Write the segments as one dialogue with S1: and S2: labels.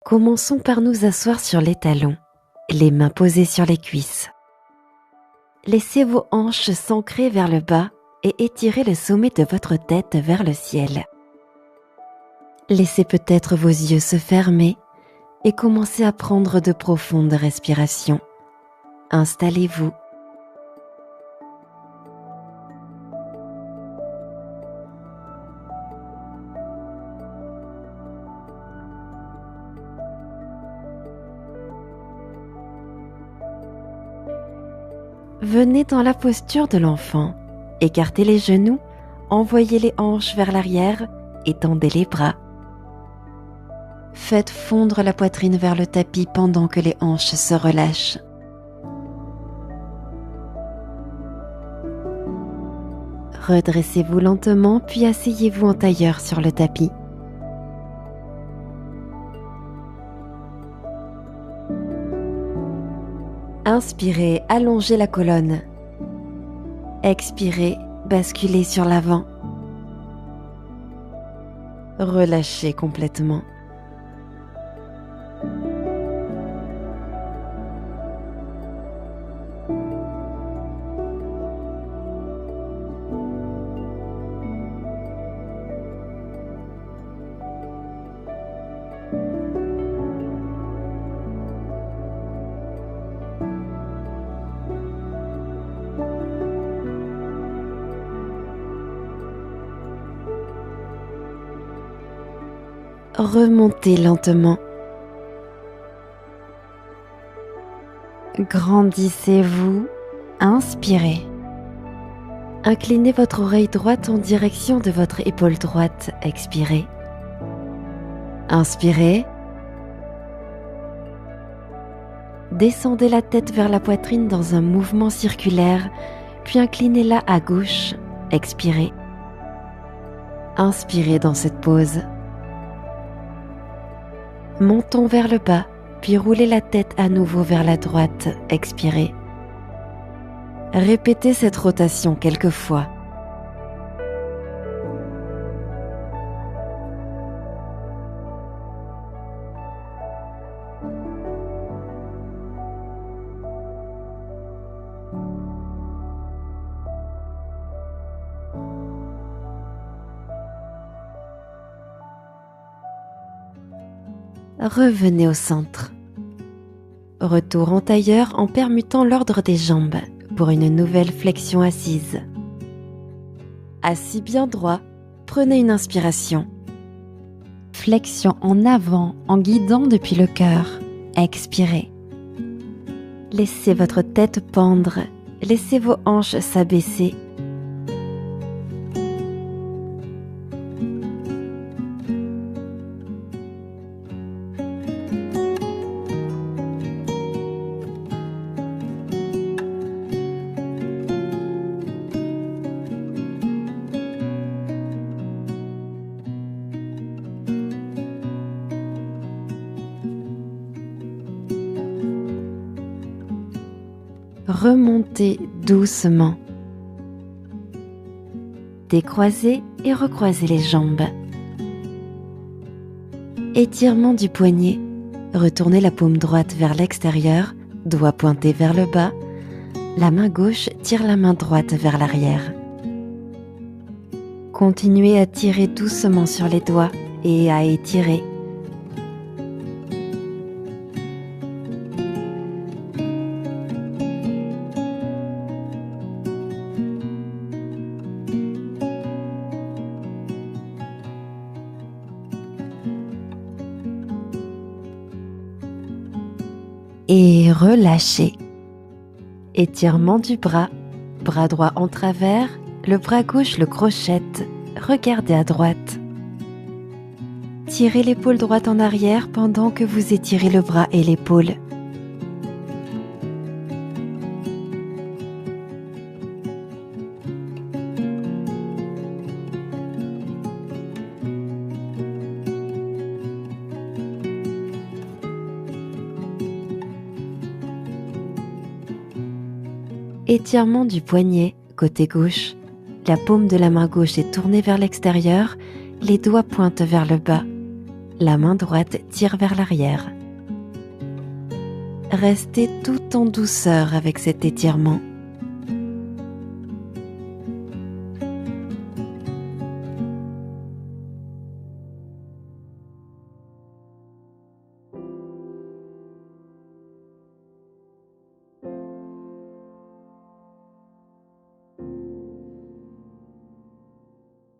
S1: Commençons par nous asseoir sur les talons, les mains posées sur les cuisses. Laissez vos hanches s'ancrer vers le bas et étirez le sommet de votre tête vers le ciel. Laissez peut-être vos yeux se fermer et commencez à prendre de profondes respirations. Installez-vous. Venez dans la posture de l'enfant. Écartez les genoux, envoyez les hanches vers l'arrière, étendez les bras. Faites fondre la poitrine vers le tapis pendant que les hanches se relâchent. Redressez-vous lentement puis asseyez-vous en tailleur sur le tapis. Inspirez, allongez la colonne. Expirez, basculez sur l'avant. Relâchez complètement. Remontez lentement. Grandissez-vous. Inspirez. Inclinez votre oreille droite en direction de votre épaule droite. Expirez. Inspirez. Descendez la tête vers la poitrine dans un mouvement circulaire, puis inclinez-la à gauche. Expirez. Inspirez dans cette pause. Montons vers le bas, puis roulez la tête à nouveau vers la droite. Expirez. Répétez cette rotation quelques fois. Revenez au centre. Retour en tailleur en permutant l'ordre des jambes pour une nouvelle flexion assise. Assis bien droit, prenez une inspiration. Flexion en avant en guidant depuis le cœur. Expirez. Laissez votre tête pendre, laissez vos hanches s'abaisser. Remontez doucement. Décroisez et recroisez les jambes. Étirement du poignet. Retournez la paume droite vers l'extérieur, doigt pointé vers le bas. La main gauche tire la main droite vers l'arrière. Continuez à tirer doucement sur les doigts et à étirer. Et relâchez. Étirement du bras droit en travers, le bras gauche le crochette, regardez à droite. Tirez l'épaule droite en arrière pendant que vous étirez le bras et l'épaule. Étirement du poignet, côté gauche. La paume de la main gauche est tournée vers l'extérieur, les doigts pointent vers le bas. La main droite tire vers l'arrière. Restez tout en douceur avec cet étirement.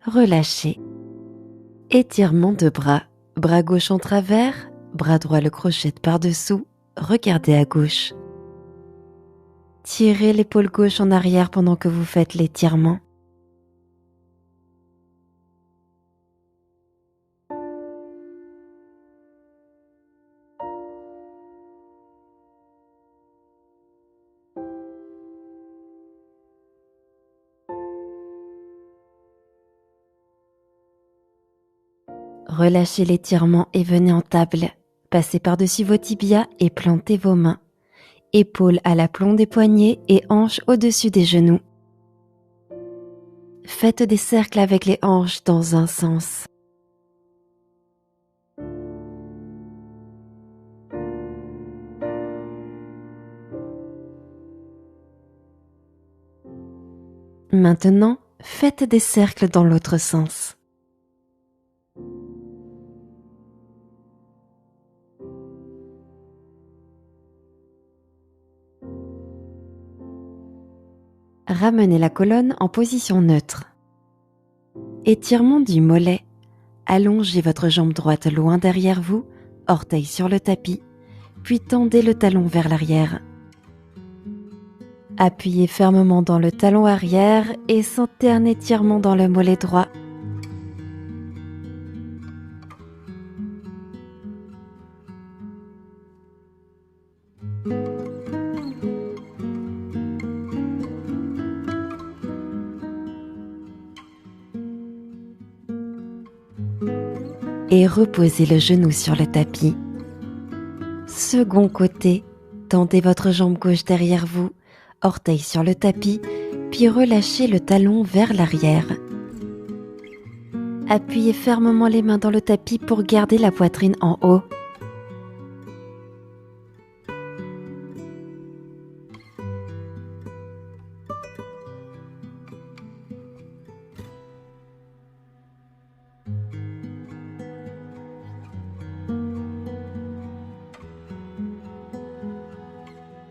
S1: Relâchez. Étirement de bras. Bras gauche en travers, bras droit le crochette par-dessous, regardez à gauche. Tirez l'épaule gauche en arrière pendant que vous faites l'étirement. Relâchez l'étirement et venez en table. Passez par-dessus vos tibias et plantez vos mains. Épaules à l'aplomb des poignets et hanches au-dessus des genoux. Faites des cercles avec les hanches dans un sens. Maintenant, faites des cercles dans l'autre sens. Ramenez la colonne en position neutre. Étirement du mollet. Allongez votre jambe droite loin derrière vous, orteil sur le tapis, puis tendez le talon vers l'arrière. Appuyez fermement dans le talon arrière et sentez un étirement dans le mollet droit. Et reposez le genou sur le tapis. Second côté, tendez votre jambe gauche derrière vous, orteil sur le tapis, puis relâchez le talon vers l'arrière. Appuyez fermement les mains dans le tapis pour garder la poitrine en haut.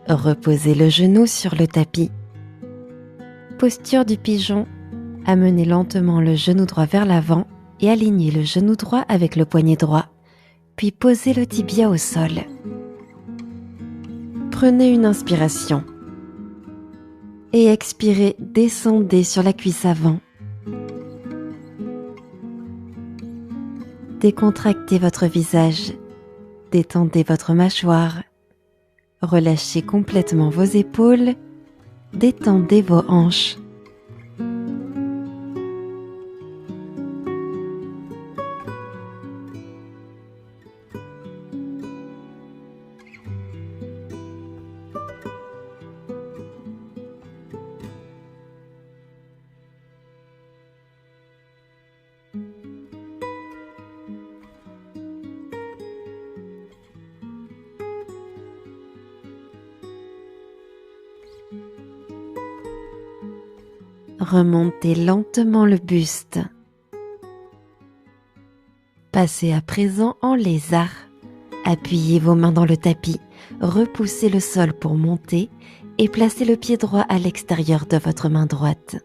S1: Reposez le genou sur le tapis. Posture du pigeon. Amenez lentement le genou droit vers l'avant et alignez le genou droit avec le poignet droit. Puis posez le tibia au sol. Prenez une inspiration. Et expirez, descendez sur la cuisse avant. Décontractez votre visage. Détendez votre mâchoire. Relâchez complètement vos épaules, détendez vos hanches. Remontez lentement le buste. Passez à présent en lézard. Appuyez vos mains dans le tapis, repoussez le sol pour monter et placez le pied droit à l'extérieur de votre main droite.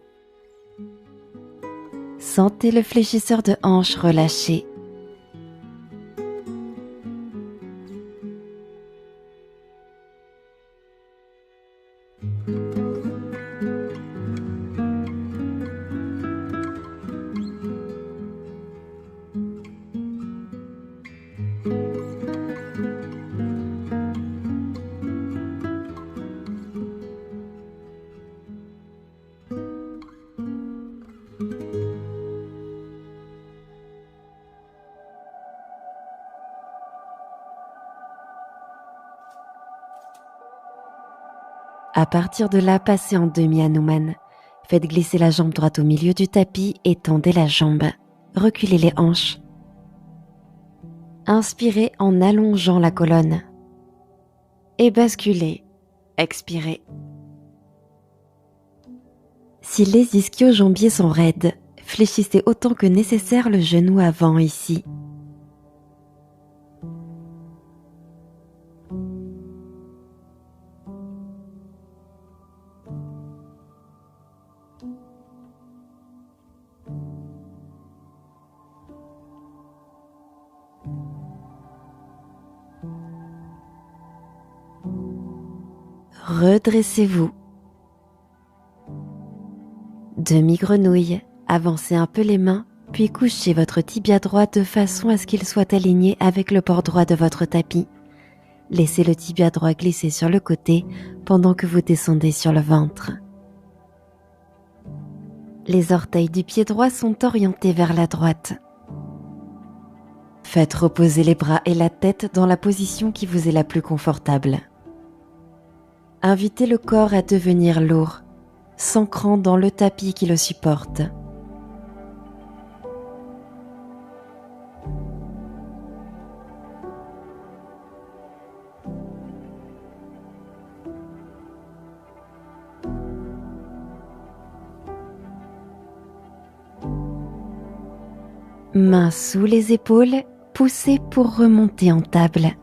S1: Sentez le fléchisseur de hanche relâché. À partir de là, passez en demi-Hanuman. Faites glisser la jambe droite au milieu du tapis et tendez la jambe. Reculez les hanches. Inspirez en allongeant la colonne. Et basculez. Expirez. Si les ischio-jambiers sont raides, fléchissez autant que nécessaire le genou avant ici. Redressez-vous. Demi-grenouille, avancez un peu les mains, puis couchez votre tibia droit de façon à ce qu'il soit aligné avec le bord droit de votre tapis. Laissez le tibia droit glisser sur le côté pendant que vous descendez sur le ventre. Les orteils du pied droit sont orientés vers la droite. Faites reposer les bras et la tête dans la position qui vous est la plus confortable. Invitez le corps à devenir lourd, s'ancrant dans le tapis qui le supporte. Mains sous les épaules, poussez pour remonter en table.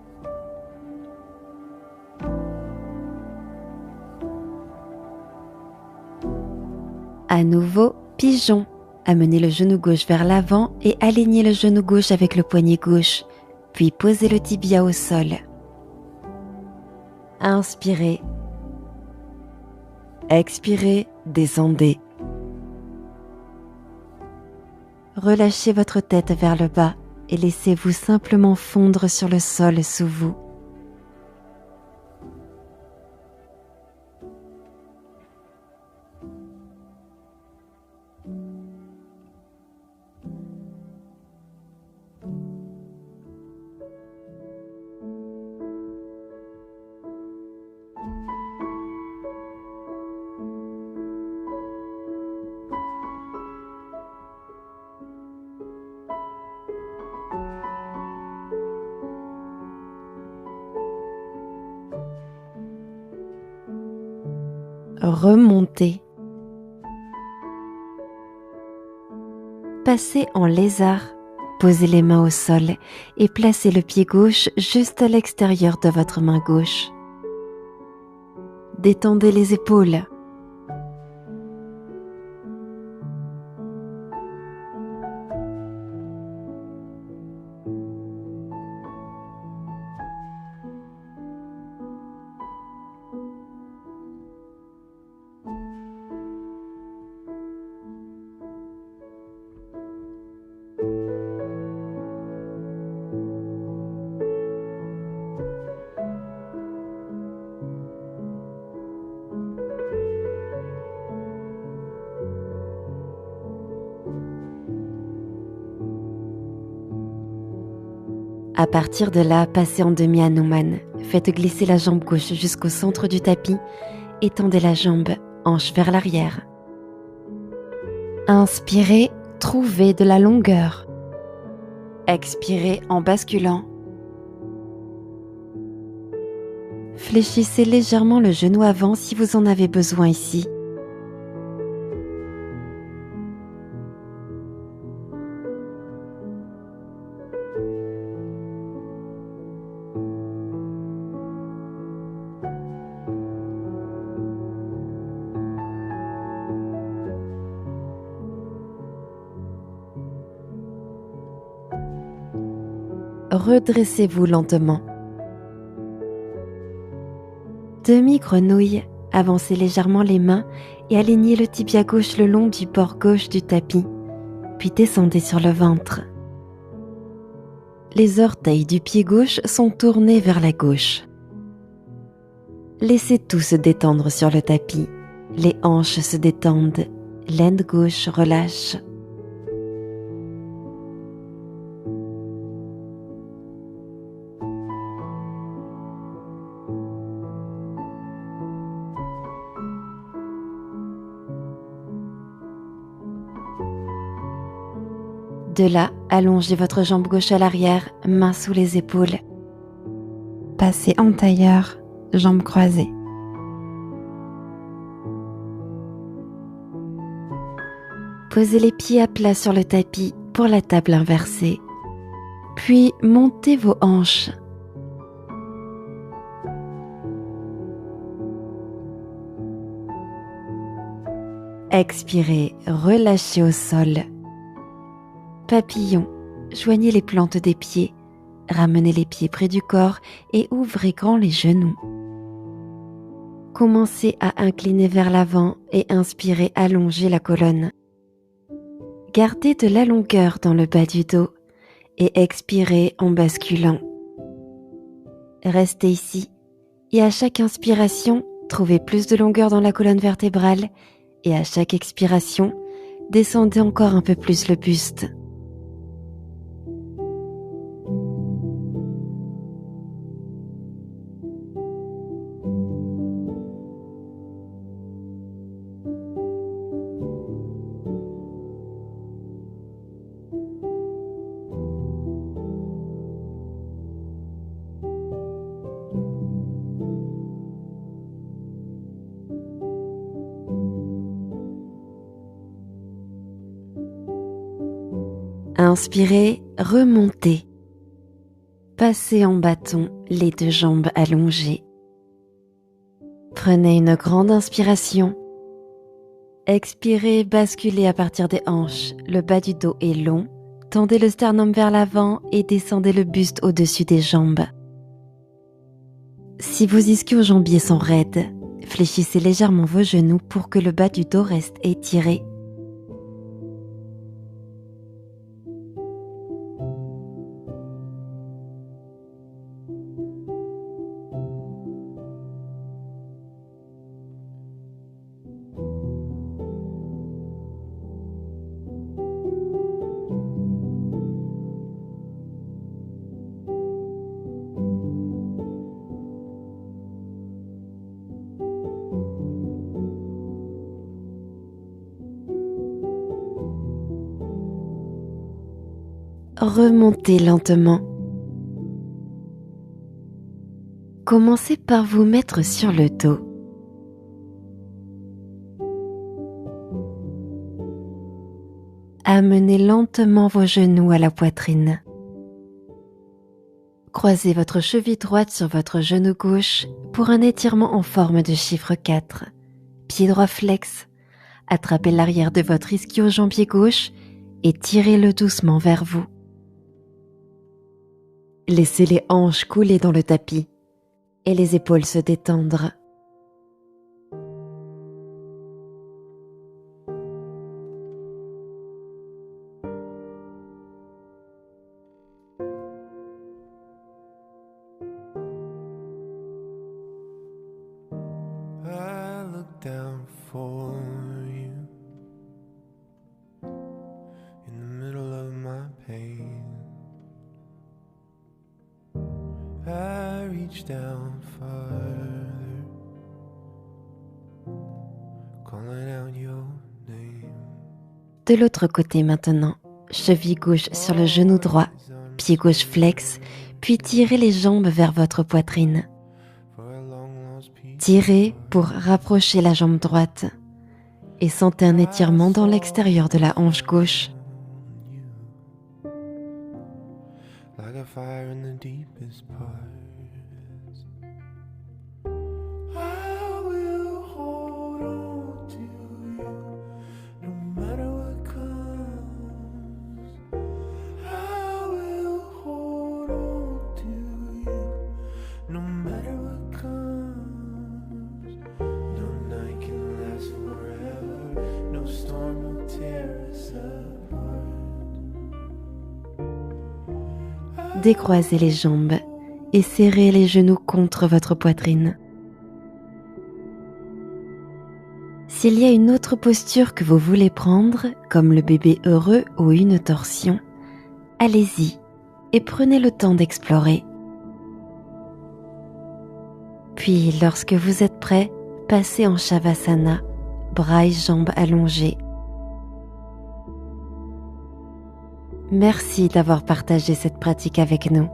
S1: À nouveau, pigeon. Amenez le genou gauche vers l'avant et alignez le genou gauche avec le poignet gauche, puis posez le tibia au sol. Inspirez. Expirez, descendez. Relâchez votre tête vers le bas et laissez-vous simplement fondre sur le sol sous vous. Remontez. Passez en lézard. Posez les mains au sol et placez le pied gauche juste à l'extérieur de votre main gauche. Détendez les épaules. À partir de là, passez en demi-Hanuman. Faites glisser la jambe gauche jusqu'au centre du tapis. Étendez la jambe, hanche vers l'arrière. Inspirez, trouvez de la longueur. Expirez en basculant. Fléchissez légèrement le genou avant si vous en avez besoin ici. Redressez-vous lentement. Demi-grenouille, avancez légèrement les mains et alignez le tibia gauche le long du bord gauche du tapis, puis descendez sur le ventre. Les orteils du pied gauche sont tournés vers la gauche. Laissez tout se détendre sur le tapis. Les hanches se détendent, l'aine gauche relâche. De là, allongez votre jambe gauche à l'arrière, main sous les épaules. Passez en tailleur, jambes croisées. Posez les pieds à plat sur le tapis pour la table inversée. Puis montez vos hanches. Expirez, relâchez au sol. Papillon, joignez les plantes des pieds, ramenez les pieds près du corps et ouvrez grand les genoux. Commencez à incliner vers l'avant et inspirez, allongez la colonne. Gardez de la longueur dans le bas du dos et expirez en basculant. Restez ici et à chaque inspiration, trouvez plus de longueur dans la colonne vertébrale et à chaque expiration, descendez encore un peu plus le buste. Inspirez, remontez. Passez en bâton, les deux jambes allongées. Prenez une grande inspiration. Expirez, basculez à partir des hanches. Le bas du dos est long. Tendez le sternum vers l'avant et descendez le buste au-dessus des jambes. Si vos ischio-jambiers sont raides, fléchissez légèrement vos genoux pour que le bas du dos reste étiré. Remontez lentement. Commencez par vous mettre sur le dos. Amenez lentement vos genoux à la poitrine. Croisez votre cheville droite sur votre genou gauche pour un étirement en forme de chiffre 4. Pied droit flex. Attrapez l'arrière de votre ischio-jambier gauche et tirez-le doucement vers vous. Laissez les hanches couler dans le tapis et les épaules se détendre.
S2: I look down for you in the middle of my pain. I reach down farther, calling out your name.
S1: De l'autre côté maintenant, cheville gauche sur le genou droit, pied gauche flex, puis tirez les jambes vers votre poitrine. Tirez pour rapprocher la jambe droite et sentez un étirement dans l'extérieur de la hanche gauche.
S2: Like a fire in the deepest parts. I will hold on to you no matter what comes. I will hold on to you no matter what comes. No night can last forever, no storm will tear us apart.
S1: Décroisez les jambes et serrez les genoux contre votre poitrine. S'il y a une autre posture que vous voulez prendre, comme le bébé heureux ou une torsion, allez-y et prenez le temps d'explorer. Puis, lorsque vous êtes prêt, passez en Shavasana, bras et jambes allongés. Merci d'avoir partagé cette pratique avec nous.